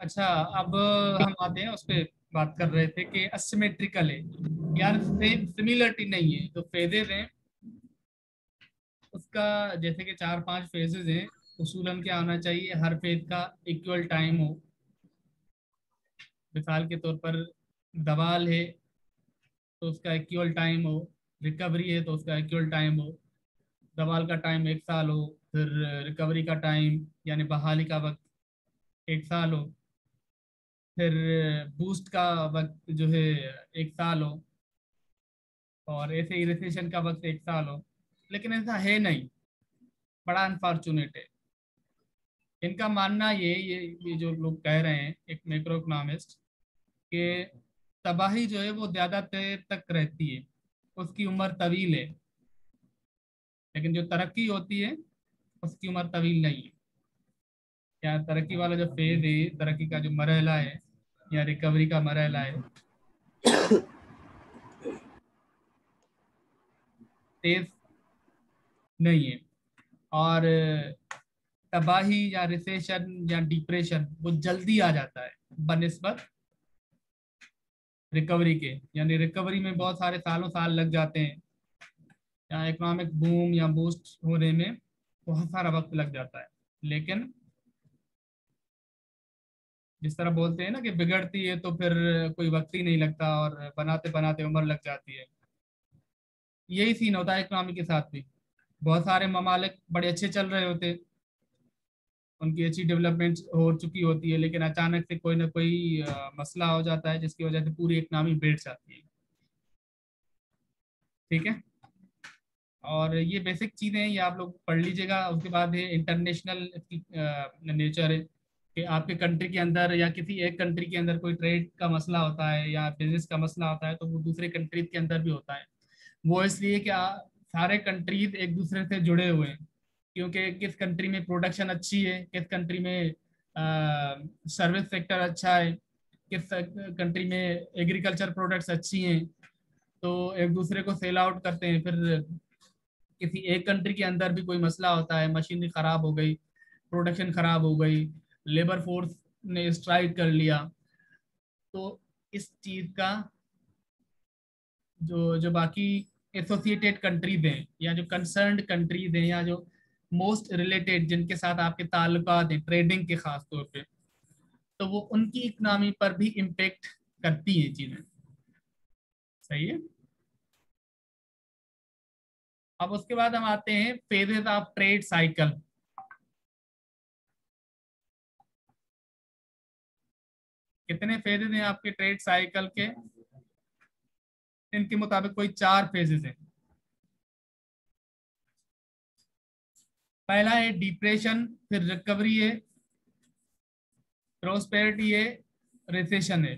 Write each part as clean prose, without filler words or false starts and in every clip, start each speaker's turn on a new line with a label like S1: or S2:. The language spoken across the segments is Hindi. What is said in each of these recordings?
S1: अच्छा, अब हम आते हैं उस पे। बात कर रहे थे कि असिमेट्रिकल है यार, सेम सिमिलरिटी नहीं है। जो फेजेस हैं उसका, जैसे कि चार पांच फेजेस हैं, उसूलन क्या होना चाहिए, हर फेज का इक्वल टाइम हो। मिसाल के तौर पर दवाल है तो उसका इक्वल टाइम हो, रिकवरी है तो उसका इक्वल टाइम हो। दवाल का टाइम 1 साल हो, फिर रिकवरी का टाइम यानी बहाली का वक्त 1 साल हो, फिर बूस्ट का वक्त जो है 1 साल हो, और ऐसे ही रिसेशन का वक्त 1 साल हो। लेकिन ऐसा है नहीं, बड़ा अनफॉर्चुनेट है। इनका मानना ये जो लोग कह रहे हैं, एक मैक्रो इकोनॉमिस्ट, कि तबाही जो है वो ज्यादा देर तक रहती है, उसकी उम्र तवील है। लेकिन जो तरक्की होती है उसकी उम्र तवील नहीं है। या तरक्की वाला जो फेज है, तरक्की का जो मरहला है या रिकवरी का मरहला है, तेज नहीं है। और तबाही या रिसेशन या डिप्रेशन वो जल्दी आ जाता है बनिस्बत रिकवरी के। यानी रिकवरी में बहुत सारे सालों साल लग जाते हैं, या इकोनॉमिक बूम या बूस्ट होने में बहुत सारा वक्त लग जाता है। लेकिन जिस तरह बोलते हैं ना कि बिगड़ती है तो फिर कोई वक्त ही नहीं लगता, और बनाते बनाते उम्र लग जाती है। यही सीन होता है इकोनॉमी के साथ भी। बहुत सारे ममालिक बड़े अच्छे चल रहे होते हैं, उनकी अच्छी डेवलपमेंट हो चुकी होती है, लेकिन अचानक से कोई ना कोई मसला हो जाता है जिसकी वजह से पूरी इकोनॉमी बैठ जाती है। ठीक है। और ये बेसिक चीजें हैं, ये आप लोग पढ़ लीजिएगा। उसके बाद है इंटरनेशनल नेचर है, कि आपके कंट्री के अंदर या किसी एक कंट्री के अंदर कोई ट्रेड का मसला होता है या बिजनेस का मसला होता है, तो वो दूसरे कंट्रीज के अंदर भी होता है। वो इसलिए कि सारे कंट्रीज एक दूसरे से जुड़े हुए हैं, क्योंकि किस कंट्री में प्रोडक्शन अच्छी है, किस कंट्री में सर्विस सेक्टर अच्छा है, किस कंट्री में एग्रीकल्चर प्रोडक्ट्स अच्छी हैं, तो एक दूसरे को सेल आउट करते हैं। फिर किसी एक कंट्री के अंदर भी कोई मसला होता है, मशीनरी खराब हो गई, प्रोडक्शन खराब हो गई, लेबर फोर्स ने स्ट्राइक कर लिया, तो इस चीज का जो जो बाकी एसोसिएटेड कंट्रीज हैं या जो कंसर्न्ड कंट्रीज हैं या जो मोस्ट रिलेटेड जिनके साथ आपके ताल्लुकात हैं ट्रेडिंग के खास तौर पे, तो वो उनकी इकनॉमी पर भी इम्पेक्ट करती हैं चीजें। सही है। अब उसके बाद हम आते हैं फेजेस ऑफ ट्रेड साइकिल। कितने फेजेस हैं आपके ट्रेड साइकिल के? इनके मुताबिक कोई 4 फेजेस हैं। पहला है डिप्रेशन, फिर रिकवरी है, प्रोस्पेरिटी है, रिसेशन है।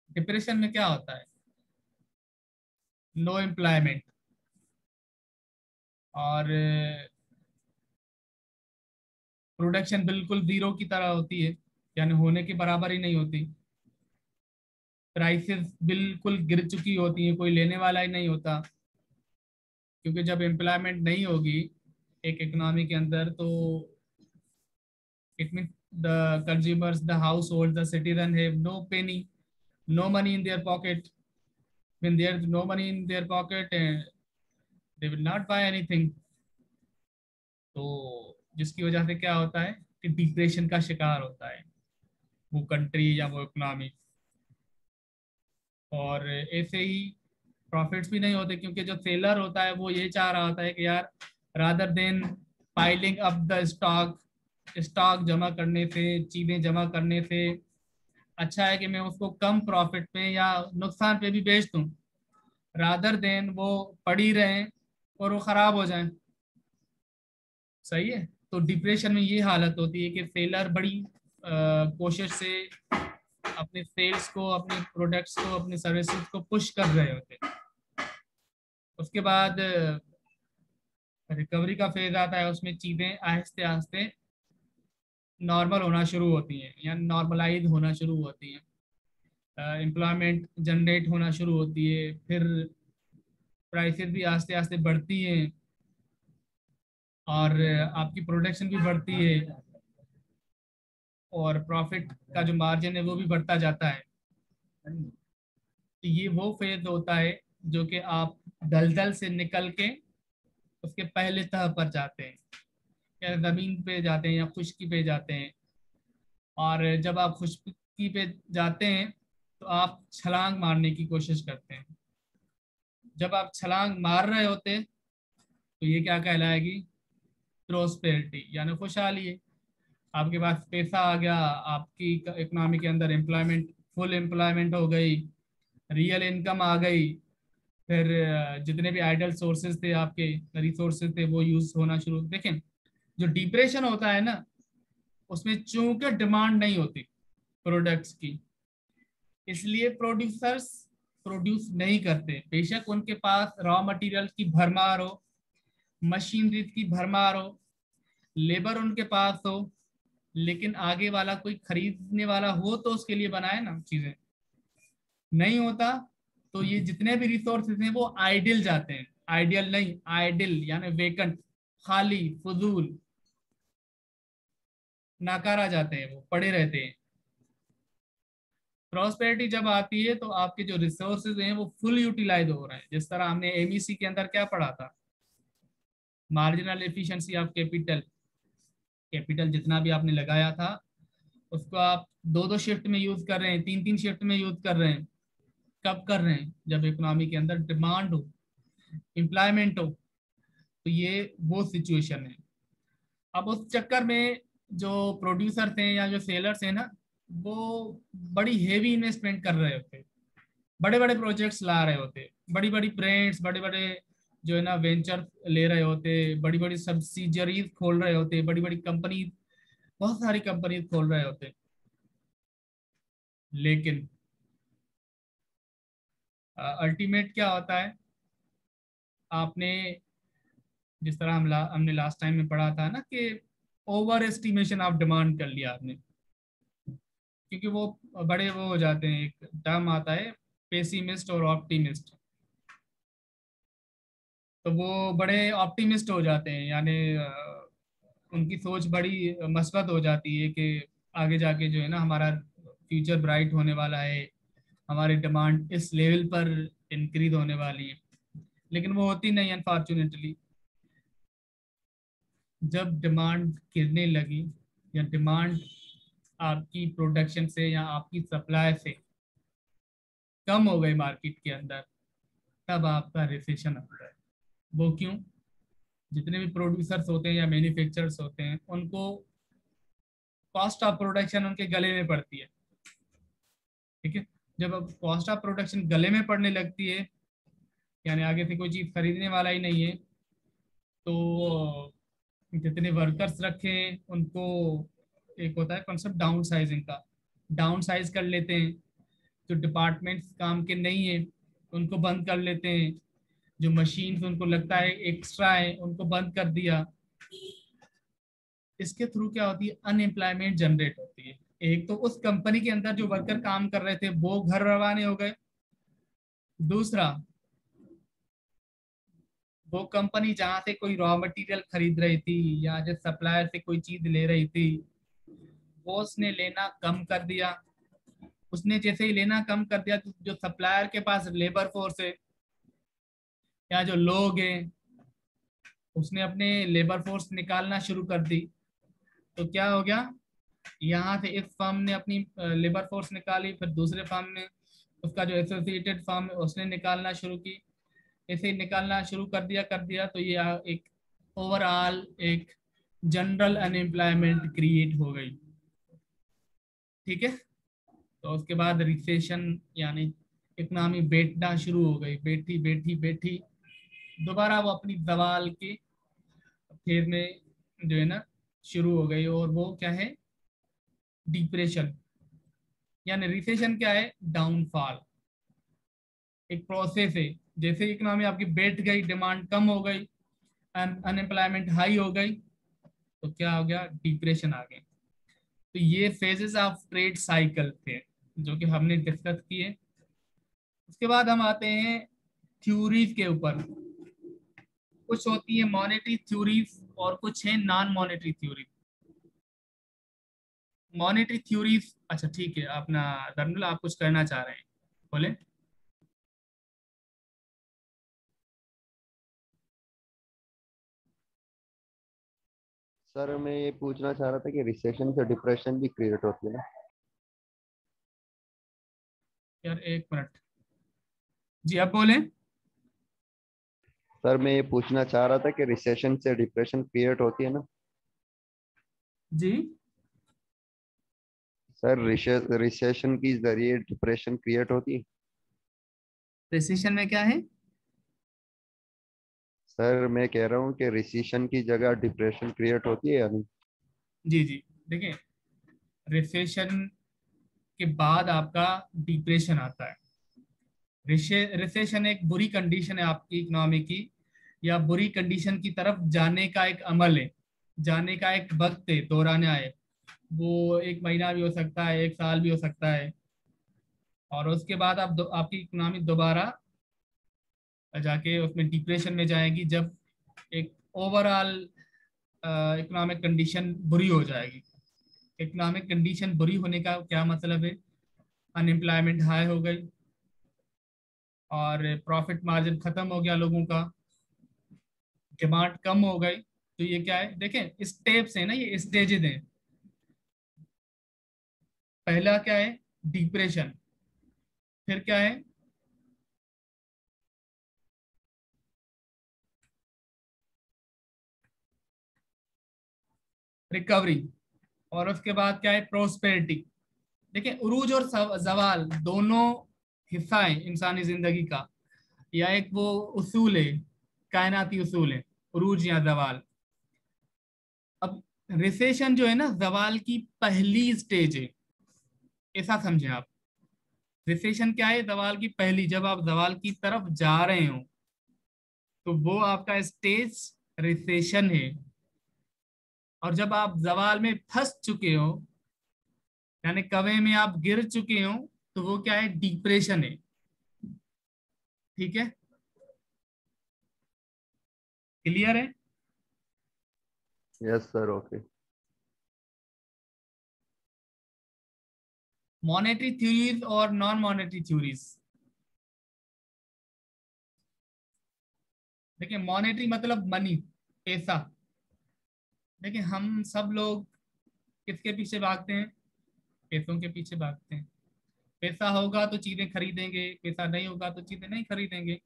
S1: डिप्रेशन में क्या होता है? नो एम्प्लॉयमेंट, और प्रोडक्शन बिल्कुल जीरो की तरह होती है, यानी होने के बराबर ही नहीं होती। प्राइसेस बिल्कुल गिर चुकी होती हैं, कोई लेने वाला ही नहीं होता। क्योंकि जब एम्प्लॉयमेंट नहीं होगी एक इकोनॉमी के अंदर, तो it mean the consumers, the household, the citizen have no penny, no money in their pocket. When there's no money in their pocket, they will not buy anything. तो जिसकी वजह से क्या होता है कि डिप्रेशन का शिकार होता है वो कंट्री या वो इकोनॉमी। और ऐसे ही प्रॉफिट्स भी नहीं होते, क्योंकि जो सेलर होता है वो ये चाह रहा होता है कि यार, rather than piling up the stock, stock जमा करने से, चीजें जमा करने से अच्छा है कि मैं उसको कम प्रॉफिट पे या नुकसान पे भी बेच दूं, रादर देन वो पड़ी रहें और वो खराब हो जाएं। सही है। तो डिप्रेशन में ये हालत होती है कि सेलर बड़ी कोशिश से अपने सेल्स को, अपने प्रोडक्ट्स को, अपने सर्विसेज को पुश कर रहे होते हैं। उसके बाद रिकवरी का फेज आता है, उसमें चीजें आहिस्ते आहिस्ते नॉर्मल होना शुरू होती हैं या नॉर्मलाइज होना शुरू होती हैं। एम्प्लॉयमेंट जनरेट होना शुरू होती है, फिर प्राइसेस भी आस्ते आस्ते बढ़ती हैं, और आपकी प्रोडक्शन भी बढ़ती है। और प्रॉफिट का जो मार्जिन है वो भी बढ़ता जाता है। तो ये वो फेज होता है जो कि आप दलदल से निकल के उसके पहले तह पर जाते हैं, या जमीन पे जाते हैं या खुश्की पे जाते हैं। और जब आप खुश्की पे जाते हैं तो आप छलांग मारने की कोशिश करते हैं। जब आप छलांग मार रहे होते तो ये क्या कहलाएगी? प्रोस्पेरिटी, यानी खुशहाली है। आपके पास पैसा आ गया, आपकी इकोनॉमी के अंदर एम्प्लॉयमेंट, फुल एम्प्लॉयमेंट हो गई, रियल इनकम आ गई। फिर जितने भी आइडल सोर्सेज थे, आपके रिसोर्सेज थे, वो यूज होना शुरू। देखें, जो डिप्रेशन होता है ना, उसमें चूंकि डिमांड नहीं होती प्रोडक्ट्स की, इसलिए प्रोड्यूसर्स प्रोड्यूस नहीं करते। बेशक उनके पास रॉ मटेरियल की भरमार हो, मशीनरी की भरमार हो, लेबर उनके पास हो, लेकिन आगे वाला कोई खरीदने वाला हो तो उसके लिए बनाए ना चीजें। नहीं होता तो ये जितने भी रिसोर्सेज हैं वो आइडियल जाते हैं। आइडियल नहीं, आइडियल यानी वेकेंट, खाली, फजूल, नाकारा जाते हैं, वो पड़े रहते हैं। प्रॉस्पेरिटी जब आती है तो आपके जो रिसोर्सेज हैं वो फुल यूटिलाइज हो रहे हैं। जिस तरह हमने एमईसी के अंदर क्या पढ़ा था, marginal efficiency of capital. Capital जितना भी आपने लगाया था उसको आप दो दो शिफ्ट में यूज कर रहे हैं, तीन तीन शिफ्ट में यूज कर रहे हैं। कब कर रहे हैं? जब इकोनॉमी के अंदर डिमांड हो, एम्प्लॉयमेंट हो। तो ये वो सिचुएशन है। अब उस चक्कर में जो प्रोड्यूसर थे या जो सेलर्स हैं ना, वो बड़ी हेवी इन्वेस्टमेंट कर रहे होते, बड़े बड़े प्रोजेक्ट्स ला रहे होते, बड़ी बड़ी ब्रांड्स, बड़े बड़े जो है ना वेंचर ले रहे होते, बड़ी बड़ी सब्सिडरीज खोल रहे होते, बड़ी बड़ी कंपनी, बहुत सारी कंपनी खोल रहे होते। लेकिन अल्टीमेट क्या होता है? आपने जिस तरह हमने लास्ट टाइम में पढ़ा था ना कि ओवर एस्टिमेशन ऑफ डिमांड कर लिया आपने, क्योंकि वो बड़े वो हो जाते हैं, एक टर्म आता है पेसिमिस्ट और ऑप्टिमिस्ट। तो वो बड़े ऑप्टिमिस्ट हो जाते हैं, यानी उनकी सोच बड़ी मस्बत हो जाती है कि आगे जाके जो है ना हमारा फ्यूचर ब्राइट होने वाला है, हमारी डिमांड इस लेवल पर इंक्रीज होने वाली है। लेकिन वो होती नहीं, अनफॉर्चुनेटली। जब डिमांड गिरने लगी या डिमांड आपकी प्रोडक्शन से या आपकी सप्लाई से कम हो गई मार्केट के अंदर, तब आपका रिसेशन आता है। वो क्यों? जितने भी प्रोड्यूसर्स होते हैं या मैन्युफैक्चरर्स होते हैं, उनको कॉस्ट ऑफ प्रोडक्शन उनके गले में पड़ती है। ठीक है, जब अब कॉस्ट ऑफ प्रोडक्शन गले में पड़ने लगती है, यानी आगे से कोई चीज खरीदने वाला ही नहीं है, तो जितने वर्कर्स रखे हैं उनको, एक होता है कॉन्सेप्ट डाउन साइजिंग का, डाउन साइज कर लेते हैं। जो डिपार्टमेंट्स काम के नहीं है उनको बंद कर लेते हैं, जो मशीन्स उनको लगता है एक्स्ट्रा है उनको बंद कर दिया। इसके थ्रू क्या होती है? अनएम्प्लॉयमेंट जनरेट होती है। एक तो उस कंपनी के अंदर जो वर्कर काम कर रहे थे वो घर रवाने हो गए, दूसरा वो कंपनी जहां से कोई रॉ मटेरियल खरीद रही थी या जो सप्लायर से कोई चीज ले रही थी, वो उसने लेना कम कर दिया। उसने जैसे ही लेना कम कर दिया तो जो सप्लायर के पास लेबर फोर्स है या जो लोग हैं, उसने अपने लेबर फोर्स निकालना शुरू कर दी। तो क्या हो गया? यहाँ से इस फर्म ने अपनी लेबर फोर्स निकाली, फिर दूसरे फर्म ने, उसका जो एसोसिएटेड फर्म है उसने निकालना शुरू की। ऐसे ही निकालना शुरू कर दिया तो ये एक ओवरऑल एक जनरल अनएम्प्लॉयमेंट क्रिएट हो गई। ठीक है, तो उसके बाद रिसेशन, यानी इकोनॉमी बैठना शुरू हो गई, बैठी बैठी बैठी, दोबारा वो अपनी दवाल के फेर में जो है ना शुरू हो गई। और वो क्या है? डिप्रेशन। यानी रिसेशन क्या है? डाउनफॉल, एक प्रोसेस है। जैसे इकोनॉमी आपकी बैठ गई, डिमांड कम हो गई, अनएम्प्लॉयमेंट हाई हो गई, तो क्या हो गया? डिप्रेशन आ गई। तो ये फेजेस ऑफ ट्रेड साइकिल थे जो कि हमने डिस्कस किए। उसके बाद हम आते हैं थ्योरीज के ऊपर। कुछ होती है मॉनेटरी थ्योरीज और कुछ है non monetary theory. Monetary theories, अच्छा ठीक है, अपना धर्मला आप कुछ कहना चाह रहे हैं, बोले।
S2: सर मैं ये पूछना चाह रहा था कि रिसेशन से डिप्रेशन भी क्रिएट होती है ना।
S1: यार एक मिनट, जी आप बोले।
S2: सर मैं ये पूछना चाह रहा था कि रिसेशन से डिप्रेशन क्रिएट होती है ना।
S1: जी,
S2: सर रिसेशन की जरिए डिप्रेशन क्रिएट होती है।
S1: रिसेशन में क्या है?
S2: सर मैं कह रहा हूँ कि रिसेशन की जगह डिप्रेशन क्रिएट होती है या नहीं।
S1: जी जी, देखिए, रिसेशन के बाद आपका डिप्रेशन आता है। रिसेशन एक बुरी कंडीशन है आपकी इकोनॉमी की, या बुरी कंडीशन की तरफ जाने का एक अमल है, जाने का एक वक्त है, दौराना है। वो एक महीना भी हो सकता है, एक साल भी हो सकता है। और उसके बाद आपकी इकोनॉमी दोबारा जाके उसमें डिप्रेशन में जाएगी, जब एक ओवरऑल इकोनॉमिक कंडीशन बुरी हो जाएगी। इकोनॉमिक कंडीशन बुरी होने का क्या मतलब है? अनएम्प्लॉयमेंट हाई हो गई, और प्रॉफिट मार्जिन खत्म हो गया लोगों का, डिमांड कम हो गई। तो ये क्या है, देखें स्टेप्स है ना, ये स्टेजेस हैं। पहला क्या है? डिप्रेशन। फिर क्या है? रिकवरी। और उसके बाद क्या है? प्रोस्पेरिटी। देखिए, उरूज और जवाल दोनों हिस्सा है इंसानी जिंदगी का, या एक वो उसूल है, कायनाती उसूल है, उरूज या जवाल। अब रिसेशन जो है ना, जवाल की पहली स्टेज है, ऐसा समझें आप। रिसेशन क्या है? जवाल की पहली, जब आप जवाल की तरफ जा रहे हो, तो वो आपका स्टेज रिसेशन है। और जब आप जवाल में फंस चुके हो, यानी कवे में आप गिर चुके हो, तो वो क्या है? डिप्रेशन है। ठीक है, क्लियर है?
S2: Yes sir, okay.
S1: Monetary theories और नॉन मॉनेटरी थ्योरीज। देखिए, मॉनेटरी मतलब मनी, पैसा। देखिए, हम सब लोग किसके पीछे भागते हैं? पैसों के पीछे भागते हैं। पैसा होगा तो चीजें खरीदेंगे, पैसा नहीं होगा तो चीजें नहीं खरीदेंगे।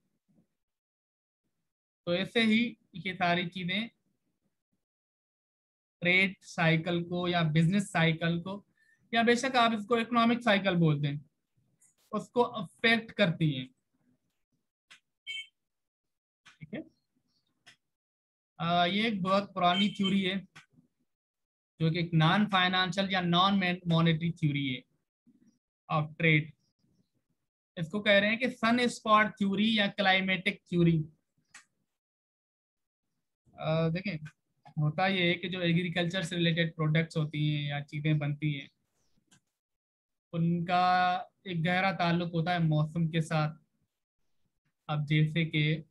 S1: तो ऐसे ही ये सारी चीजें ट्रेड साइकिल को या बिजनेस साइकिल को, या बेशक आप इसको इकोनॉमिक साइकिल बोलते हैं, उसको अफेक्ट करती हैं। ठीक है। ये एक बहुत पुरानी थ्योरी है, जो कि एक नॉन फाइनेंशियल या नॉन मॉनेटरी थ्योरी है ऑफ ट्रेड। इसको कह रहे हैं कि सन स्पॉट थ्योरी या क्लाइमेटिक थ्योरी। देखें, होता ये है कि जो एग्रीकल्चर से रिलेटेड प्रोडक्ट्स होती हैं या चीज़ें बनती हैं, उनका एक गहरा ताल्लुक होता है मौसम के साथ। अब जैसे कि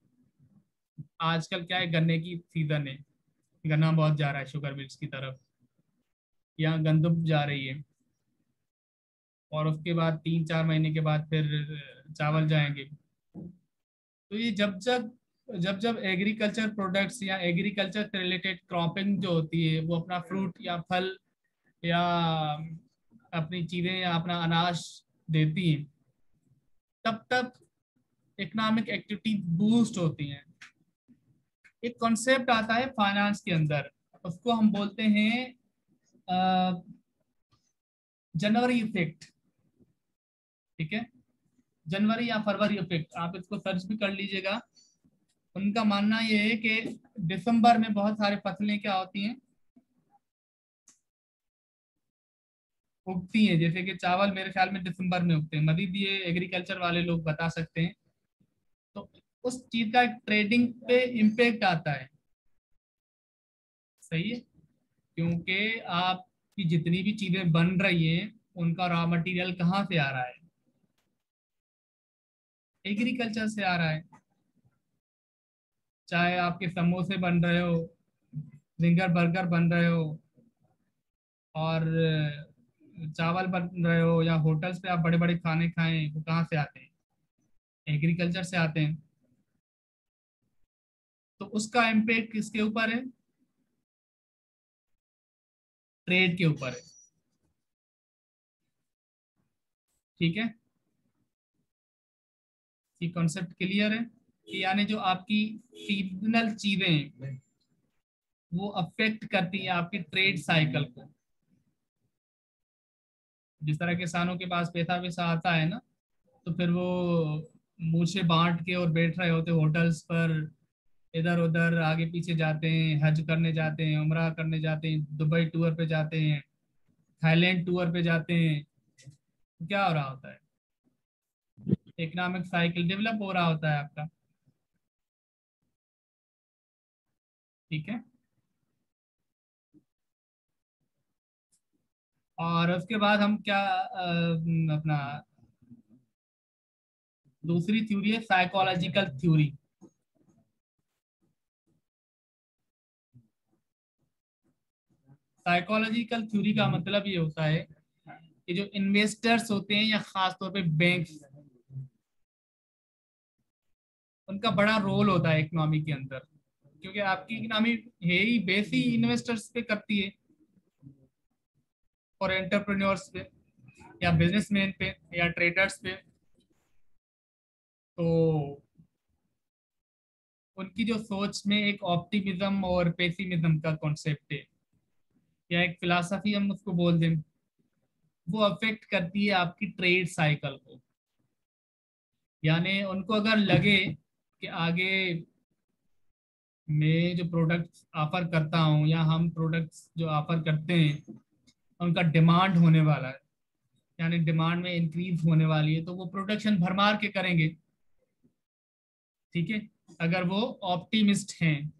S1: आजकल क्या है, गन्ने की सीजन है, गन्ना बहुत जा रहा है शुगर मिल्स की तरफ, या गंदम जा रही है। और उसके बाद 3-4 महीने के बाद फिर चावल जाएंगे। तो ये जब जब एग्रीकल्चर प्रोडक्ट्स या एग्रीकल्चर से रिलेटेड क्रॉपिंग जो होती है, वो अपना फ्रूट या फल या अपनी चीजें या अपना अनाज देती हैं, तब तक इकोनॉमिक एक्टिविटी बूस्ट होती हैं। एक कॉन्सेप्ट आता है फाइनेंस के अंदर, उसको हम बोलते हैं जनवरी इफेक्ट। ठीक है, जनवरी या फरवरी इफेक्ट, आप इसको सर्च भी कर लीजिएगा। उनका मानना ये है कि दिसंबर में बहुत सारी फसलें क्या होती हैं, उगती हैं। जैसे कि चावल मेरे ख्याल में दिसंबर में उगते हैं, मजीद ये एग्रीकल्चर वाले लोग बता सकते हैं। तो उस चीज का ट्रेडिंग पे इम्पेक्ट आता है। सही है, क्योंकि आपकी जितनी भी चीजें बन रही हैं, उनका रॉ मटेरियल कहाँ से आ रहा है? एग्रीकल्चर से आ रहा है। चाहे आपके समोसे बन रहे हो, जिंगर बर्गर बन रहे हो, और चावल बन रहे हो या होटल्स पे आप बड़े बड़े खाने खाएं, वो कहाँ से आते हैं? एग्रीकल्चर से आते हैं। तो उसका इम्पेक्ट किसके ऊपर है? ट्रेड के ऊपर है। ठीक है, ये कॉन्सेप्ट क्लियर है कि यानी जो आपकी सीजनल चीजें हैं वो अफेक्ट करती है आपकी ट्रेड साइकिल को। जिस तरह किसानों के पास पैसा वैसा आता है ना, तो फिर वो मूछें बांट के और बैठ रहे होते होटल्स पर, इधर उधर आगे पीछे जाते हैं, हज करने जाते हैं, उमरा करने जाते हैं, दुबई टूर पे जाते हैं, थाईलैंड टूर पे जाते हैं। तो क्या हो रहा होता है? इकोनॉमिक साइकिल डेवलप हो रहा होता है आपका। ठीक है, और उसके बाद हम क्या अपना दूसरी थ्योरी है साइकोलॉजिकल थ्योरी। साइकोलॉजिकल थ्योरी का मतलब ये होता है कि जो इन्वेस्टर्स होते हैं या खासतौर पे बैंक्स, उनका बड़ा रोल होता है इकोनॉमी के अंदर। क्योंकि आपकी इकोनॉमी है ही बेस ही इन्वेस्टर्स पे करती है, और एंटरप्रेन्योर्स पे या बिजनेसमैन पे या ट्रेडर्स पे। तो उनकी जो सोच में एक ऑप्टिमिज्म और पेसिमिज्म का कॉन्सेप्ट है, या एक फिलॉसफी हम उसको बोल दें, वो अफेक्ट करती है आपकी ट्रेड साइकिल को। यानी उनको अगर लगे कि आगे मैं जो प्रोडक्ट्स ऑफर करता हूँ या हम प्रोडक्ट्स जो ऑफर करते हैं उनका डिमांड होने वाला है, यानी डिमांड में इंक्रीज होने वाली है, तो वो प्रोडक्शन भरमार के करेंगे। ठीक है, अगर वो ऑप्टिमिस्ट हैं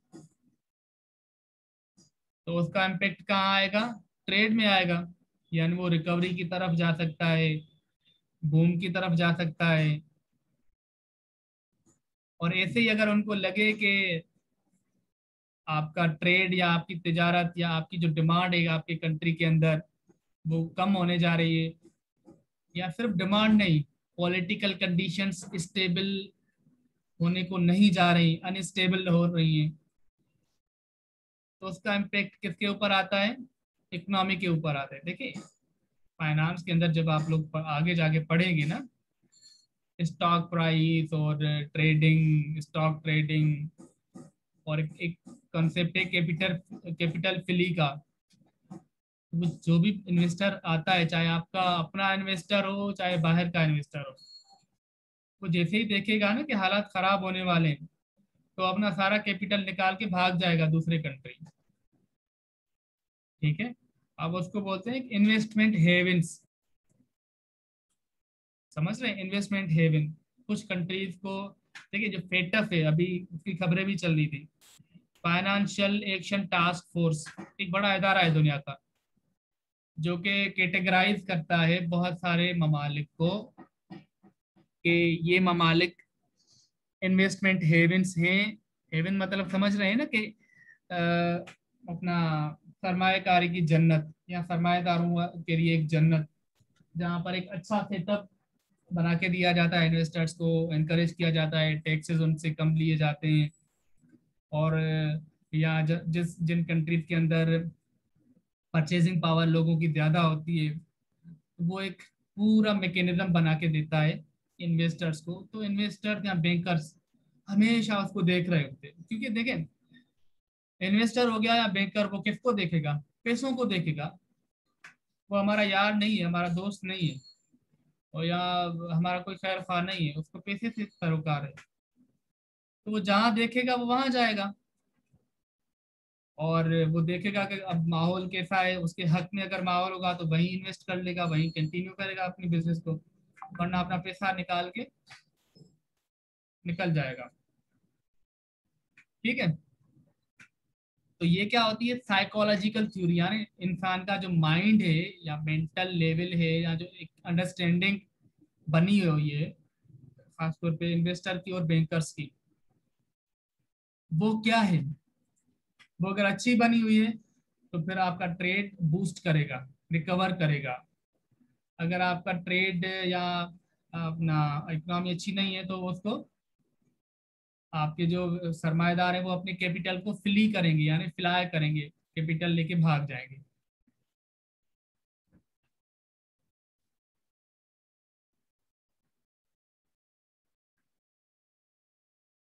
S1: तो उसका इम्पेक्ट कहाँ आएगा? ट्रेड में आएगा। यानी वो रिकवरी की तरफ जा सकता है, बूम की तरफ जा सकता है। और ऐसे ही अगर उनको लगे कि आपका ट्रेड या आपकी तिजारत या आपकी जो डिमांड है आपके कंट्री के अंदर वो कम होने जा रही है, या सिर्फ डिमांड नहीं, पॉलिटिकल कंडीशंस स्टेबल होने को नहीं जा रही, अनस्टेबल हो रही हैं, तो उसका इम्पेक्ट किसके ऊपर आता है? इकोनॉमी के ऊपर आता है। देखिए, फाइनेंस के अंदर जब आप लोग आगे जाके पढ़ेंगे ना, स्टॉक प्राइस और ट्रेडिंग, स्टॉक ट्रेडिंग, और एक कॉन्सेप्ट है कैपिटल कैपिटल फ्ली का। वो जो भी इन्वेस्टर आता है, चाहे आपका अपना इन्वेस्टर हो चाहे बाहर का इन्वेस्टर हो, वो जैसे ही देखेगा ना कि हालात खराब होने वाले हैं, तो अपना सारा कैपिटल निकाल के भाग जाएगा दूसरे कंट्री। ठीक है, अब उसको बोलते हैं इन्वेस्टमेंट हेवेंस। समझ रहे हैं? इन्वेस्टमेंट हेवन कुछ कंट्रीज को। देखिए, जो फेटफ है, अभी उसकी खबरें भी चल रही थी, फाइनेंशियल एक्शन टास्क फोर्स, एक बड़ा इदारा है दुनिया का जो कि कैटेगराइज करता है बहुत सारे ममालिक को, कि ये ममालिक इन्वेस्टमेंट हेवन्स हैं। हेवन मतलब समझ रहे हैं ना कि अपना सरमाएकारी की जन्नत, या सरमाएदारों के लिए एक जन्नत, जहाँ पर एक अच्छा सेटअप बना के दिया जाता है, इन्वेस्टर्स को एनकरेज किया जाता है, टैक्सेस उनसे कम लिए जाते हैं। और या जिस जिन कंट्रीज के अंदर परचेजिंग पावर लोगों की ज़्यादा होती है, तो वो एक पूरा मैकेनिज्म बना के देता है इन्वेस्टर्स को। तो इन्वेस्टर या बैंकर्स हमेशा उसको देख रहे होते हैं, क्योंकि देखें, इन्वेस्टर हो गया या बैंकर, वो किसको देखेगा? पैसों को देखेगा। वो हमारा यार नहीं है, हमारा दोस्त नहीं है, और या हमारा कोई खैर खा नहीं है, उसको पैसे से सरोकार है। तो वो जहाँ देखेगा वो वहां जाएगा, और वो देखेगा कि अब माहौल कैसा है, उसके हक में अगर माहौल होगा तो वहीं इन्वेस्ट कर लेगा, वहीं कंटिन्यू करेगा अपनी बिजनेस को, वरना अपना पैसा निकाल के निकल जाएगा। ठीक है, तो ये क्या होती है? साइकोलॉजिकल थ्योरी, यानी इंसान का जो माइंड है या मेंटल लेवल है, या जो एक अंडरस्टैंडिंग बनी हुई है खासतौर पे इन्वेस्टर की और बैंकर्स की, वो क्या है? वो अगर अच्छी बनी हुई है तो फिर आपका ट्रेड बूस्ट करेगा, रिकवर करेगा। अगर आपका ट्रेड या अपना इकोनॉमी अच्छी नहीं है तो उसको आपके जो सरमाएदार है वो अपने कैपिटल को फ्ली करेंगे, यानी फ्लाई करेंगे, कैपिटल लेके भाग जाएंगे।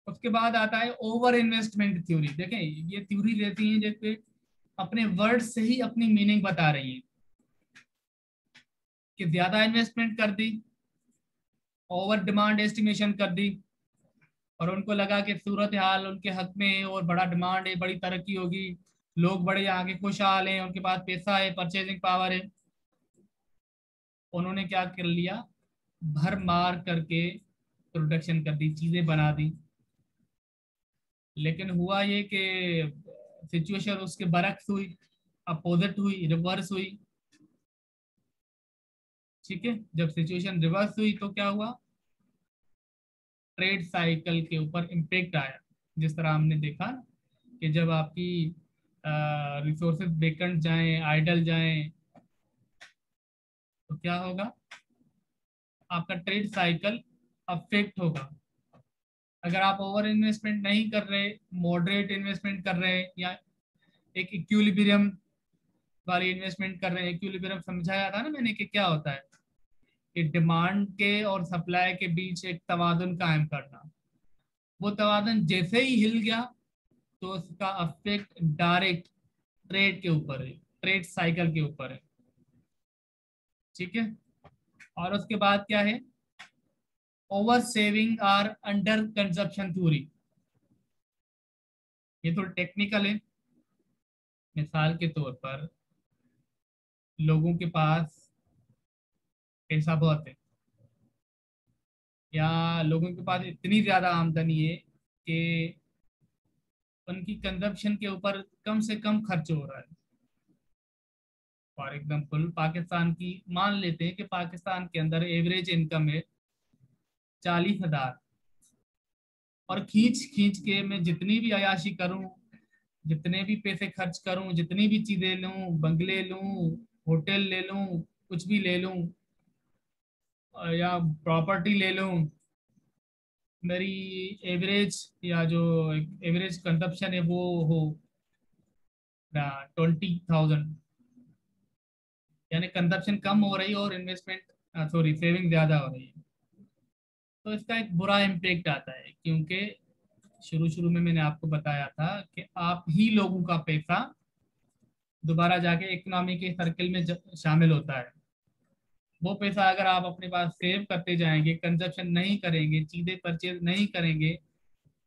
S1: उसके बाद आता है ओवर इन्वेस्टमेंट थ्योरी। देखें ये थ्योरी रहती है जैसे अपने वर्ड से ही अपनी मीनिंग बता रही है कि ज्यादा इन्वेस्टमेंट कर दी, ओवर डिमांड एस्टिमेशन कर दी, और उनको लगा कि सूरत हाल उनके हक में है और बड़ा डिमांड है, बड़ी तरक्की होगी, लोग बड़े आगे खुशहाल हैं, उनके पास पैसा है, परचेजिंग पावर है। उन्होंने क्या कर लिया, भर मार करके प्रोडक्शन कर दी, चीजें बना दी। लेकिन हुआ ये कि सिचुएशन उसके बरक्स हुई, अपोजिट हुई, रिवर्स हुई। ठीक है, जब सिचुएशन रिवर्स हुई तो क्या हुआ, ट्रेड साइकिल के ऊपर इम्पेक्ट आया। जिस तरह हमने देखा कि जब आपकी रिसोर्सेज वेकेंट जाएं, आइडल जाएं, तो क्या होगा, आपका ट्रेड साइकिल अफेक्ट होगा। अगर आप ओवर इन्वेस्टमेंट नहीं कर रहे, मॉडरेट इन्वेस्टमेंट कर रहे हैं, या एक इक्विलिब्रियम वाली इन्वेस्टमेंट कर रहे हैं, इक्विलिब्रियम समझाया था ना मैंने कि क्या होता है, कि डिमांड के और सप्लाई के बीच एक तवाज़ुन कायम करना। वो तवाज़ुन जैसे ही हिल गया तो उसका अफेक्ट डायरेक्ट ट्रेड के ऊपर है, ट्रेड साइकिल के ऊपर है। ठीक है, और उसके बाद क्या है, ओवर सेविंग और अंडर कंजप्शन थ्योरी। ये थोड़ा टेक्निकल है। मिसाल के तौर पर लोगों के पास पैसा बहुत है, या लोगों के पास इतनी ज्यादा आमदनी है कि उनकी कंजप्शन के ऊपर कम से कम खर्च हो रहा है। फॉर एग्जाम्पल पाकिस्तान की मान लेते हैं कि पाकिस्तान के अंदर एवरेज इनकम है 40,000, और खींच खींच के मैं जितनी भी अयाशी करूं, जितने भी पैसे खर्च करूं, जितनी भी चीजें लूं, बंगले लूं, होटल ले लूं, कुछ भी ले लूं, या प्रॉपर्टी ले लूं, मेरी एवरेज या जो एवरेज कंजप्शन है वो हो 20,000, यानी कंजप्शन कम हो रही है और इन्वेस्टमेंट सॉरी सेविंग ज्यादा हो रही है। तो इसका एक बुरा इम्पेक्ट आता है, क्योंकि शुरू शुरू में मैंने आपको बताया था कि आप ही लोगों का पैसा दोबारा जाके इकोनॉमी के सर्कल में शामिल होता है। वो पैसा अगर आप अपने पास सेव करते जाएंगे, कंजप्शन नहीं करेंगे, चीजें परचेज नहीं करेंगे,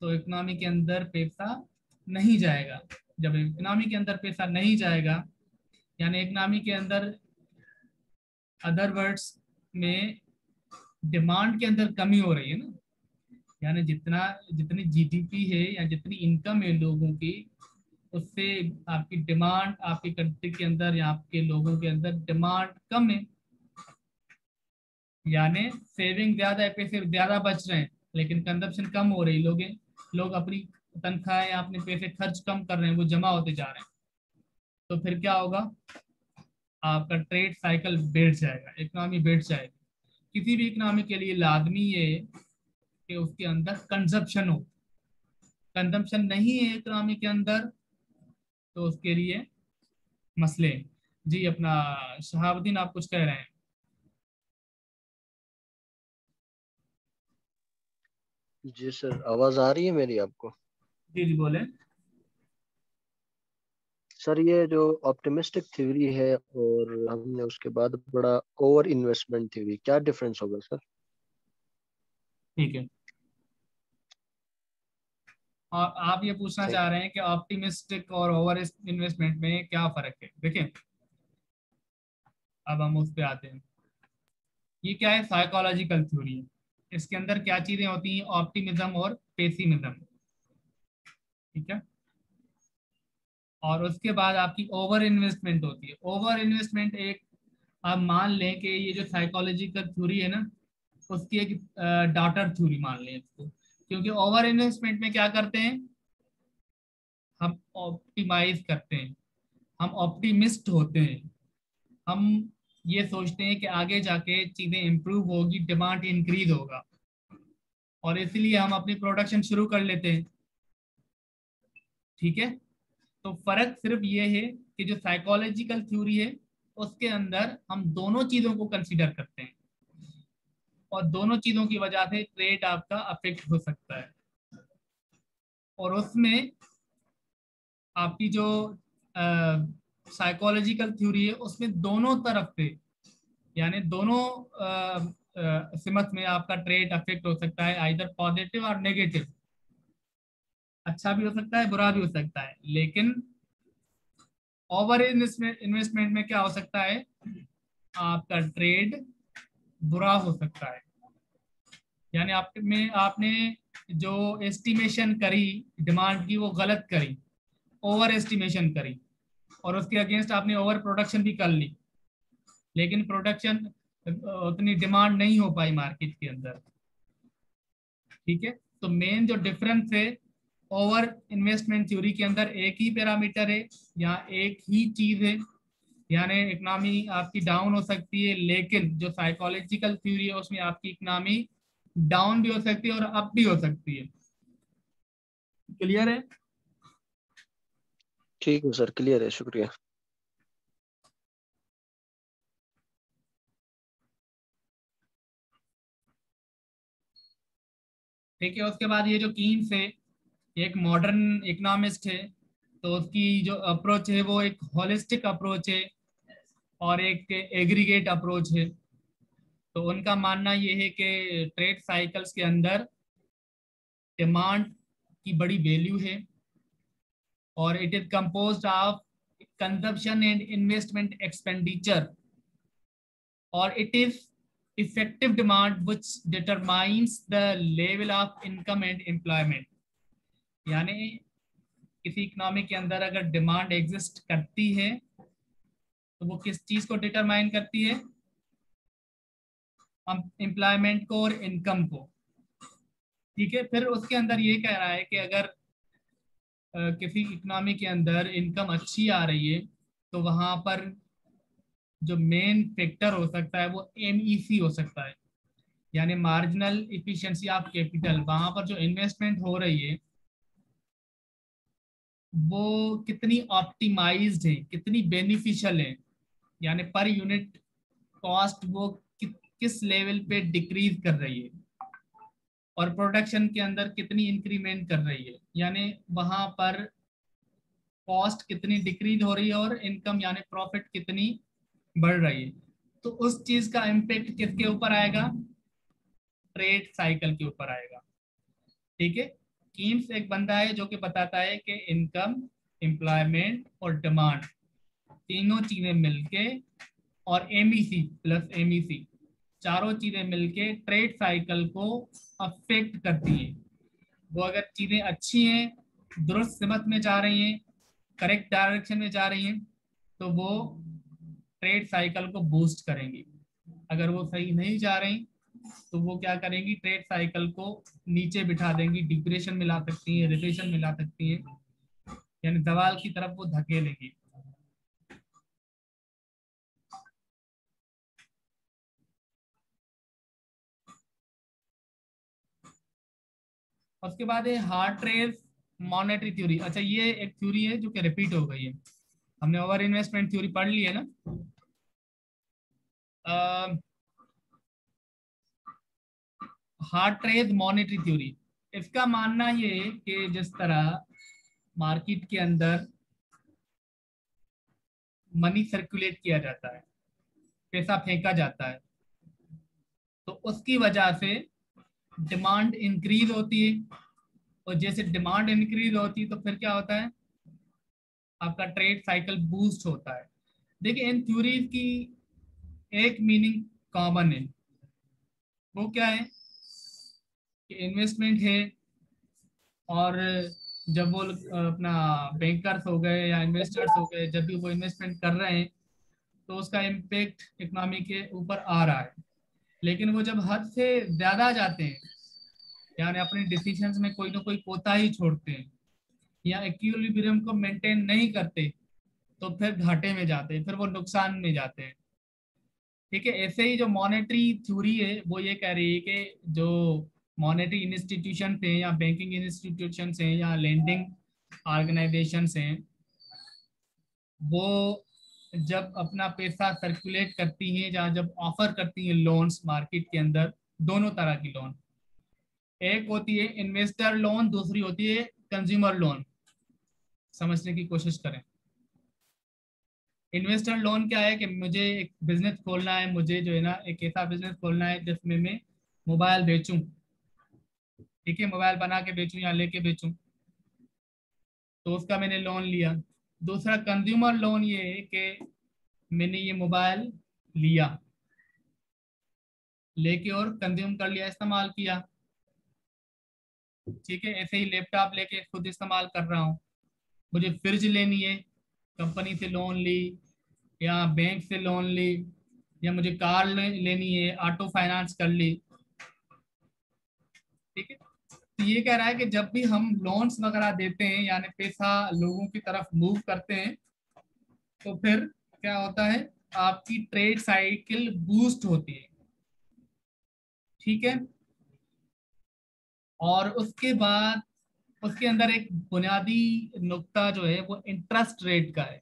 S1: तो इकोनॉमी के अंदर पैसा नहीं जाएगा। जब इकोनॉमी के अंदर पैसा नहीं जाएगा, यानी इकोनॉमी के अंदर, अदर वर्ड्स में, डिमांड के अंदर कमी हो रही है ना, यानी जितना जितनी जीडीपी है या जितनी इनकम है लोगों की, उससे आपकी डिमांड, आपकी कंट्री के अंदर या आपके लोगों के अंदर डिमांड कम है, यानी सेविंग ज्यादा है, पैसे ज्यादा बच रहे हैं, लेकिन कंजप्शन कम हो रही, लोग अपनी तनख्वाहें या अपने पैसे खर्च कम कर रहे हैं, वो जमा होते जा रहे हैं। तो फिर क्या होगा, आपका ट्रेड साइकिल बैठ जाएगा, इकोनॉमी बैठ जाएगी। किसी भी इकोनॉमी के लिए लाजमी है कि उसके अंदर कंजप्शन हो। कंजप्शन नहीं है इकोनॉमी के अंदर तो उसके लिए मसले। जी अपना शहाबुद्दीन, आप कुछ कह रहे हैं?
S3: जी सर, आवाज आ रही है मेरी आपको?
S1: जी जी बोले।
S3: सर ये जो ऑप्टिमिस्टिक थ्योरी है और हमने उसके बाद बड़ा ओवर इन्वेस्टमेंट थ्योरी, क्या डिफरेंस होगा सर?
S1: ठीक है, और आप ये पूछना
S3: थैंक
S1: चाह
S3: यू।
S1: रहे हैं कि ऑप्टिमिस्टिक और ओवर इन्वेस्टमेंट में क्या फर्क है। देखिए अब हम उस पे आते हैं। ये क्या है, साइकोलॉजिकल थ्योरी है। इसके अंदर क्या चीजें होती हैं, ऑप्टिमिज्म और पेसिमिज्म। ठीक है, और उसके बाद आपकी ओवर इन्वेस्टमेंट होती है। ओवर इन्वेस्टमेंट एक, आप मान लें कि ये जो साइकोलॉजिकल थ्योरी है ना, उसकी एक डॉटर थ्योरी मान लें इसको। क्योंकि ओवर इन्वेस्टमेंट में क्या करते हैं, हम ऑप्टिमाइज करते हैं, हम ऑप्टिमिस्ट होते हैं, हम ये सोचते हैं कि आगे जाके चीजें इम्प्रूव होगी, डिमांड इंक्रीज होगा, और इसलिए हम अपनी प्रोडक्शन शुरू कर लेते हैं। ठीक है, तो फर्क सिर्फ ये है कि जो साइकोलॉजिकल थ्योरी है उसके अंदर हम दोनों चीजों को कंसीडर करते हैं, और दोनों चीजों की वजह से ट्रेड आपका अफेक्ट हो सकता है। और उसमें आपकी जो साइकोलॉजिकल थ्योरी है उसमें दोनों तरफ से, यानी दोनों सिमत में आपका ट्रेड अफेक्ट हो सकता है, आइदर पॉजिटिव और नेगेटिव। अच्छा भी हो सकता है, बुरा भी हो सकता है, लेकिन ओवर इन्वेस्टमेंट में क्या हो सकता है, आपका ट्रेड बुरा हो सकता है। यानी आपने जो एस्टिमेशन करी डिमांड की वो गलत करी, ओवर एस्टिमेशन करी, और उसके अगेंस्ट आपने ओवर प्रोडक्शन भी कर ली, लेकिन प्रोडक्शन उतनी डिमांड नहीं हो पाई मार्केट के अंदर। ठीक है, तो मेन जो डिफरेंस है ओवर इन्वेस्टमेंट थ्योरी के अंदर एक ही पैरामीटर है, या एक ही चीज है, यानी इकोनॉमी आपकी डाउन हो सकती है, लेकिन जो साइकोलॉजिकल थ्योरी है उसमें आपकी इकोनॉमी डाउन भी हो सकती है और अप भी हो सकती है। क्लियर है?
S3: ठीक है सर, क्लियर है, शुक्रिया।
S1: ठीक है, उसके बाद ये जो कीन्स है एक मॉडर्न इकोनॉमिस्ट है, तो उसकी जो अप्रोच है वो एक होलिस्टिक अप्रोच है और एक एग्रीगेट अप्रोच है। तो उनका मानना ये है कि ट्रेड साइकिल्स के अंदर डिमांड की बड़ी वैल्यू है, और it is composed of consumption and investment expenditure, और it is effective demand which determines the level of income and employment। यानी किसी इकोनॉमी के अंदर अगर डिमांड एग्जिस्ट करती है तो वो किस चीज को डिटरमाइन करती है, एम्प्लॉयमेंट को और इनकम को। ठीक है, फिर उसके अंदर ये कह रहा है कि अगर किसी इकोनॉमी के अंदर इनकम अच्छी आ रही है तो वहां पर जो मेन फैक्टर हो सकता है वो एमईसी हो सकता है, यानी मार्जिनल इफिशिएंसी ऑफ कैपिटल। वहां पर जो इन्वेस्टमेंट हो रही है वो कितनी ऑप्टिमाइज्ड है, कितनी बेनिफिशियल है, यानी पर यूनिट कॉस्ट वो किस लेवल पे डिक्रीज कर रही है, और प्रोडक्शन के अंदर कितनी इंक्रीमेंट कर रही है, यानी वहां पर कॉस्ट कितनी डिक्रीज हो रही है और इनकम यानी प्रॉफिट कितनी बढ़ रही है। तो उस चीज का इम्पेक्ट किसके ऊपर आएगा, ट्रेड साइकिल के ऊपर आएगा। ठीक है, कीम्स एक बंदा है जो कि बताता है कि इनकम, एम्प्लॉयमेंट और डिमांड तीनों चीजें मिलके, और एमईसी प्लस एमईसी चारों चीजें मिलके ट्रेड साइकिल को अफेक्ट करती हैं। वो अगर चीजें अच्छी हैं, दुरुस्त सिमत में जा रही हैं, करेक्ट डायरेक्शन में जा रही हैं, तो वो ट्रेड साइकिल को बूस्ट करेंगी। अगर वो सही नहीं जा रही तो वो क्या करेंगी, ट्रेड साइकिल को नीचे बिठा देंगी, डिप्रेशन में ला सकती है, रिसेशन में ला सकती है, यानी दवाल की तरफ वो धकेलेंगी। उसके बाद है हार्ट रेस मॉनेटरी थ्योरी। अच्छा, ये एक थ्योरी है जो कि रिपीट हो गई है, हमने ओवर इन्वेस्टमेंट थ्योरी पढ़ ली है ना। हार्ट रेस मॉनेटरी थ्योरी, इसका मानना ये है कि जिस तरह मार्केट के अंदर मनी सर्कुलेट किया जाता है, पैसा फेंका जाता है, तो उसकी वजह से डिमांड इंक्रीज होती है, और जैसे डिमांड इंक्रीज होती है तो फिर क्या होता है, आपका ट्रेड साइकिल बूस्ट होता है। देखिए, इन थ्योरीज की एक मीनिंग कॉमन है, वो क्या है कि इन्वेस्टमेंट है, और जब वो अपना बैंकर्स हो गए या इन्वेस्टर्स हो गए, जब भी वो इन्वेस्टमेंट कर रहे हैं तो उसका इम्पेक्ट इकोनॉमी के ऊपर आ रहा है। लेकिन वो जब हद से ज्यादा जाते हैं, यानी अपने डिसीजंस में कोई ना कोई कोताही छोड़ते हैं या इक्विलिब्रियम को मेंटेन नहीं करते, तो फिर घाटे में जाते हैं, फिर वो नुकसान में जाते हैं। ठीक है। ऐसे ही जो मॉनेटरी थ्योरी है वो ये कह रही है कि जो मॉनेटरी इंस्टीट्यूशन हैं या बैंकिंग इंस्टीट्यूशन हैं या लेंडिंग ऑर्गेनाइजेशन हैं, वो जब अपना पैसा सर्कुलेट करती हैं या जब ऑफर करती हैं लोन्स मार्केट के अंदर, दोनों तरह की लोन, एक होती है इन्वेस्टर लोन, दूसरी होती है कंज्यूमर लोन। समझने की कोशिश करें। इन्वेस्टर लोन क्या है कि मुझे एक बिजनेस खोलना है, मुझे जो है ना एक ऐसा बिजनेस खोलना है जिसमें मैं मोबाइल बेचूं, ठीक है, मोबाइल बना के बेचूं या लेके बेचूं, तो उसका मैंने लोन लिया। दूसरा कंज्यूमर लोन ये है कि मैंने ये मोबाइल लिया, लेके और कंज्यूम कर लिया, इस्तेमाल किया, ठीक है। ऐसे ही लैपटॉप लेके खुद इस्तेमाल कर रहा हूँ। मुझे फ्रिज लेनी है, कंपनी से लोन ली या बैंक से लोन ली, या मुझे कार लेनी है, ऑटो फाइनेंस कर ली, ठीक है। तो ये कह रहा है कि जब भी हम लोन्स वगैरह देते हैं यानी पैसा लोगों की तरफ मूव करते हैं, तो फिर क्या होता है, आपकी ट्रेड साइकिल बूस्ट होती है, ठीक है। और उसके बाद उसके अंदर एक बुनियादी नुक्ता जो है वो इंटरेस्ट रेट का है,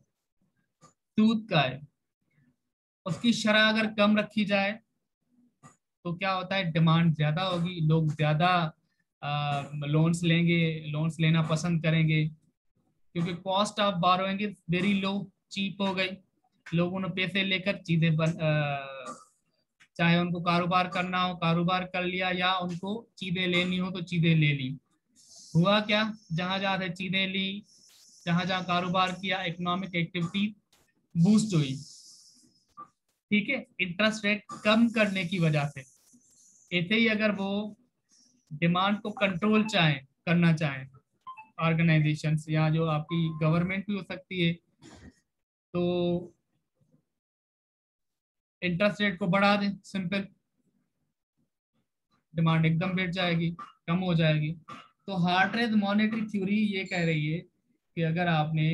S1: सूद का है। उसकी शरह अगर कम रखी जाए तो क्या होता है, डिमांड ज्यादा होगी, लोग ज्यादा लोन्स लेंगे, लोन्स लेना पसंद करेंगे, क्योंकि cost of borrowing is very low, cheap हो गई। लोगों ने पैसे लेकर चीजें चाहे उनको कारोबार करना हो कारोबार कर लिया, या उनको चीजें लेनी हो तो चीजें ले ली। हुआ क्या, जहां जहां से चीजें ली, जहां जहां कारोबार किया, इकोनॉमिक एक्टिविटी बूस्ट हुई, ठीक है, इंटरेस्ट रेट कम करने की वजह से। ऐसे ही अगर वो डिमांड को कंट्रोल करना चाहें ऑर्गेनाइजेशन या जो आपकी गवर्नमेंट भी हो सकती है, तो इंटरेस्ट रेट को बढ़ा दें, सिंपल, डिमांड एकदम बैठ जाएगी, कम हो जाएगी। तो हार्ट्रेज मॉनेटरी थ्योरी ये कह रही है कि अगर आपने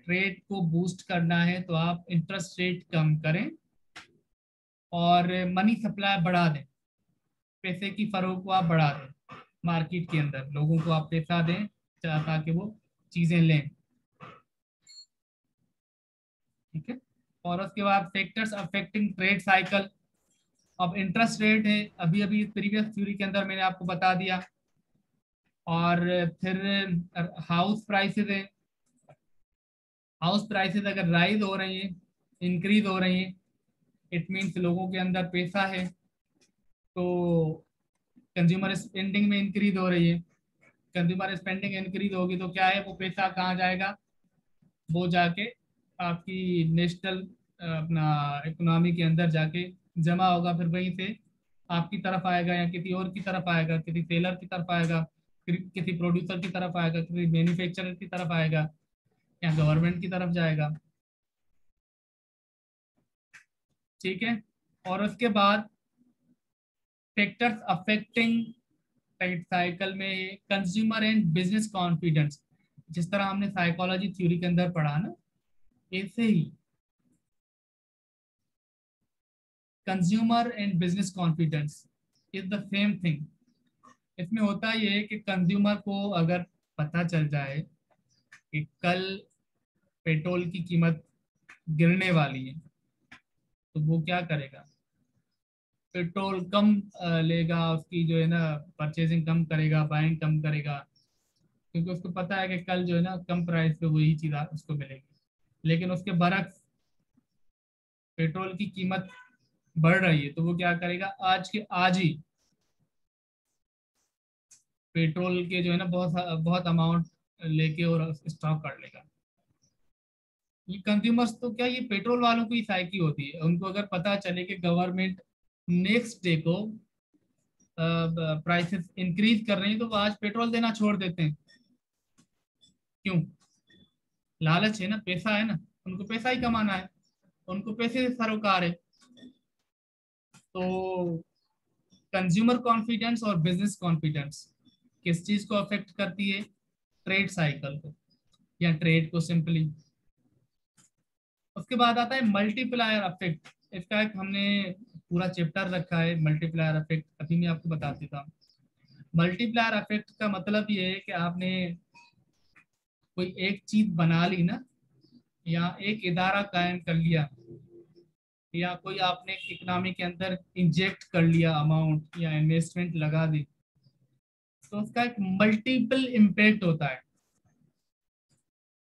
S1: ट्रेड को बूस्ट करना है तो आप इंटरेस्ट रेट कम करें और मनी सप्लाई बढ़ा दें, पैसे की फरोख को आप बढ़ा दें, मार्केट के अंदर लोगों को आप पैसा दें ताकि वो चीजें लें, ठीक है। और उसके बाद फैक्टर्स अफेक्टिंग ट्रेड साइकिल। अब इंटरेस्ट रेट है, अभी अभी प्रीवियस थ्योरी के अंदर मैंने आपको बता दिया। और फिर हाउस प्राइसेस है, हाउस प्राइसेस अगर राइज हो रही हैं, इंक्रीज हो रही हैं, इट मीन्स लोगों के अंदर पैसा है, तो कंज्यूमर स्पेंडिंग में इंक्रीज हो रही है। कंज्यूमर स्पेंडिंग इंक्रीज होगी तो क्या है, वो पैसा कहाँ जाएगा, वो जाके आपकी नेशनल अपना इकोनॉमी के अंदर जाके जमा होगा, फिर वहीं से आपकी तरफ आएगा या किसी और की तरफ आएगा, किसी सेलर की तरफ आएगा, किसी प्रोड्यूसर की तरफ आएगा, किसी मैन्युफैक्चरर की तरफ आएगा, या गवर्नमेंट की तरफ जाएगा, ठीक है। और उसके बाद फैक्टर्स अफेक्टिंग ट्रेड साइकिल में कंज्यूमर एंड बिजनेस कॉन्फिडेंस, जिस तरह हमने साइकोलॉजी थ्योरी के अंदर पढ़ा ना, ऐसे ही consumer and business confidence is the same thing. इसमें होता ये है कि कंज्यूमर को अगर पता चल जाए कि कल पेट्रोल की कीमत गिरने वाली है, तो वो क्या करेगा, पेट्रोल कम लेगा, उसकी जो है ना परचेजिंग कम करेगा, बाइंग कम करेगा, क्योंकि उसको पता है कि कल जो है ना कम प्राइस पे वही चीज उसको मिलेगी। लेकिन उसके बरक्स पेट्रोल की कीमत बढ़ रही है, तो वो क्या करेगा, आज के आज ही पेट्रोल के जो है ना बहुत बहुत अमाउंट लेके और स्टॉक कर लेगा। ये कंज्यूमर्स तो क्या, ये पेट्रोल वालों की साइकी होती है। उनको अगर पता चले कि गवर्नमेंट नेक्स्ट डे को प्राइसेस इंक्रीज कर रही है, तो वो आज पेट्रोल देना छोड़ देते हैं। क्यों, लालच है ना, पैसा है ना, उनको पैसा ही कमाना है, उनको पैसे से सरोकार है। तो कंज्यूमर कॉन्फिडेंस और बिजनेस कॉन्फिडेंस किस चीज को अफेक्ट करती है, ट्रेड साइकिल को या ट्रेड को सिंपली। उसके बाद आता है मल्टीप्लायर अफेक्ट। इसका एक हमने पूरा चैप्टर रखा है, मल्टीप्लायर इफेक्ट, अभी मैं आपको बता देता हूँ। मल्टीप्लायर इफेक्ट का मतलब ये है कि आपने कोई एक चीज बना ली ना, या एक इदारा कायम कर लिया, या कोई आपने इकोनॉमी के अंदर इंजेक्ट कर लिया अमाउंट या इन्वेस्टमेंट लगा दी, तो उसका एक मल्टीपल इम्पैक्ट होता है।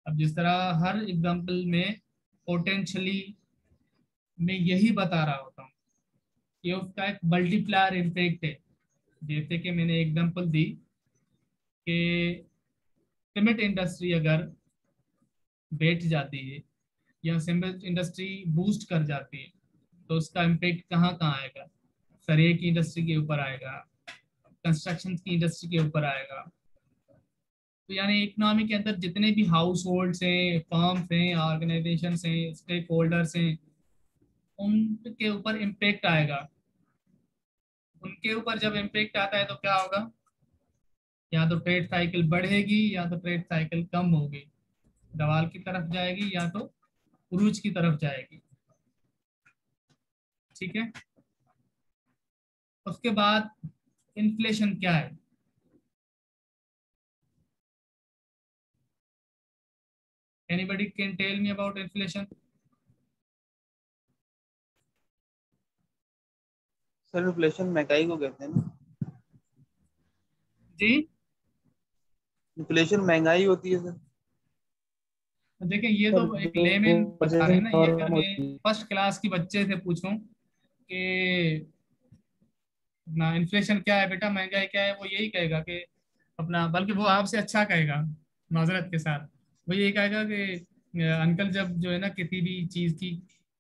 S1: अब जिस तरह हर एग्जांपल में पोटेंशियली मैं यही बता रहा होता हूँ कि उसका एक मल्टीप्लायर इम्पैक्ट है। जैसे कि मैंने एग्जांपल दी कि सीमेंट इंडस्ट्री अगर बैठ जाती है या सीमेंट इंडस्ट्री बूस्ट कर जाती है, तो उसका इम्पैक्ट कहाँ कहाँ आएगा? सरिये की इंडस्ट्री के ऊपर आएगा, कंस्ट्रक्शन की इंडस्ट्री के ऊपर आएगा। तो यानी इकोनॉमी के अंदर जितने भी हाउस होल्ड्स हैं, फर्म्स हैं, ऑर्गेनाइजेशन हैं, स्टेक होल्डर्स हैं, उनके ऊपर इम्पैक्ट आएगा। उनके ऊपर जब इम्पैक्ट आता है तो क्या होगा? या तो ट्रेड साइकिल बढ़ेगी या तो ट्रेड साइकिल कम होगी, दवाल की तरफ जाएगी या तो उरूज की तरफ जाएगी। ठीक है। उसके बाद इन्फ्लेशन क्या है? Anybody can tell me about inflation?
S4: Sir inflation महंगाई को कहते हैं ना।
S1: जी,
S4: इन्फ्लेशन महंगाई होती है सर।
S1: देखिए ये
S4: सर
S1: तो एक
S4: जो
S1: लेमैन बता रहे हैं
S4: परचेसिंग
S1: ना, ये
S4: पावर
S1: अगर
S4: कम
S1: मैं
S4: होती है।
S1: फर्स्ट क्लास की बच्चे से पूछूं कि ना इन्फ्लेशन क्या है बेटा, महंगाई क्या है, वो यही कहेगा कि अपना, बल्कि वो आपसे अच्छा कहेगा माजरत के साथ। वो यही कहेगा कि अंकल जब जो है ना किसी भी चीज़ की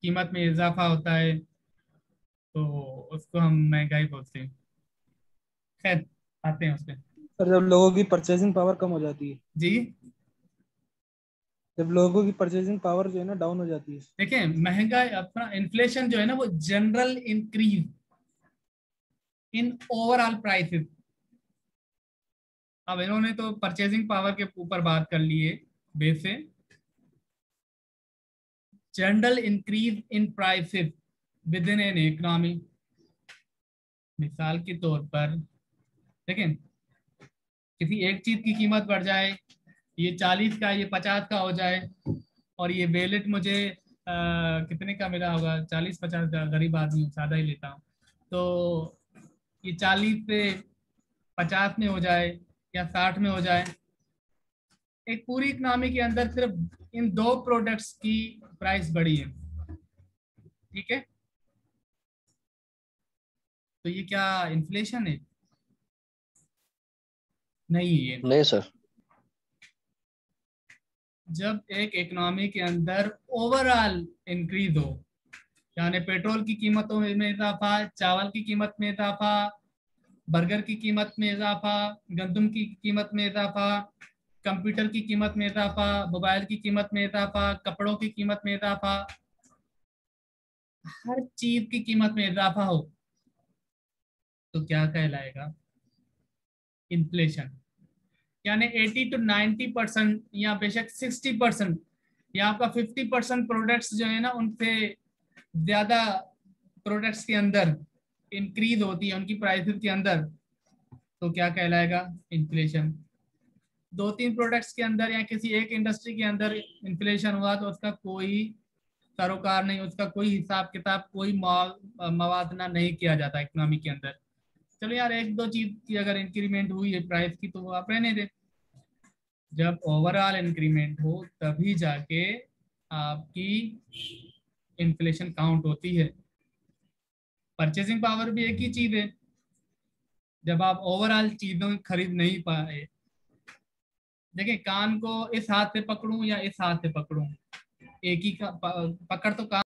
S1: कीमत में इजाफा होता है तो उसको हम महंगाई बोलते हैं। खैर, आते हैं उस पर।
S4: सर जब लोगों की परचेसिंग पावर कम हो जाती है,
S1: जी,
S4: जब लोगों की परचेसिंग पावर जो है ना डाउन हो जाती है।
S1: देखिए महंगाई अपना इन्फ्लेशन जो है ना वो general increase in overall prices. अब इन्होंने तो परचेजिंग पावर के ऊपर बात कर ली है बेस से। General increase in prices with in an economy. मिसाल के तौर पर देखें, किसी एक चीज की कीमत बढ़ जाए, ये 40 का ये 50 का हो जाए, और ये वेलेट मुझे कितने का मिला होगा? 40-50 का, गरीब आदमी हूँ, सादा ही लेता हूँ, तो ये 40 से 50 में हो जाए या 60 में हो जाए। एक पूरी इकोनॉमी के अंदर सिर्फ इन दो प्रोडक्ट्स की प्राइस बढ़ी है। ठीक है, तो ये क्या इन्फ्लेशन है? नहीं है।
S3: नहीं सर।
S1: जब एक इकोनॉमी के अंदर ओवरऑल इंक्रीज हो, यानी पेट्रोल की कीमतों में इजाफा, चावल की कीमत में इजाफा, बर्गर की कीमत में इजाफा, गंदम की कीमत में इजाफा, कंप्यूटर की कीमत में इजाफा, मोबाइल की कीमत में इजाफा, कपड़ों की कीमत में इजाफा, हर चीज की कीमत में इजाफा हो, तो क्या कहलाएगा? इन्फ्लेशन। यानी 80 to 90% या बेशक 60% या आपका 50% प्रोडक्ट्स जो है ना उनसे ज्यादा प्रोडक्ट्स के अंदर इंक्रीज होती है उनकी प्राइसेस के अंदर, तो क्या कहलाएगा? इन्फ्लेशन। 2-3 प्रोडक्ट्स के अंदर या किसी एक इंडस्ट्री के अंदर इन्फ्लेशन हुआ तो उसका कोई सरोकार नहीं, उसका कोई हिसाब किताब, कोई मवाजना नहीं किया जाता इकोनॉमी के अंदर। चलो यार, एक दो चीज की अगर इंक्रीमेंट हुई है प्राइस की तो वो आप रहने दें। जब ओवरऑल इंक्रीमेंट हो तभी जाके आपकी इन्फ्लेशन काउंट होती है। परचेसिंग पावर भी एक ही चीज है। जब आप ओवरऑल चीजों खरीद नहीं पाए, देखिए कान को इस हाथ से पकड़ूं या इस हाथ से पकड़ूं, एक ही का पकड़ तो कान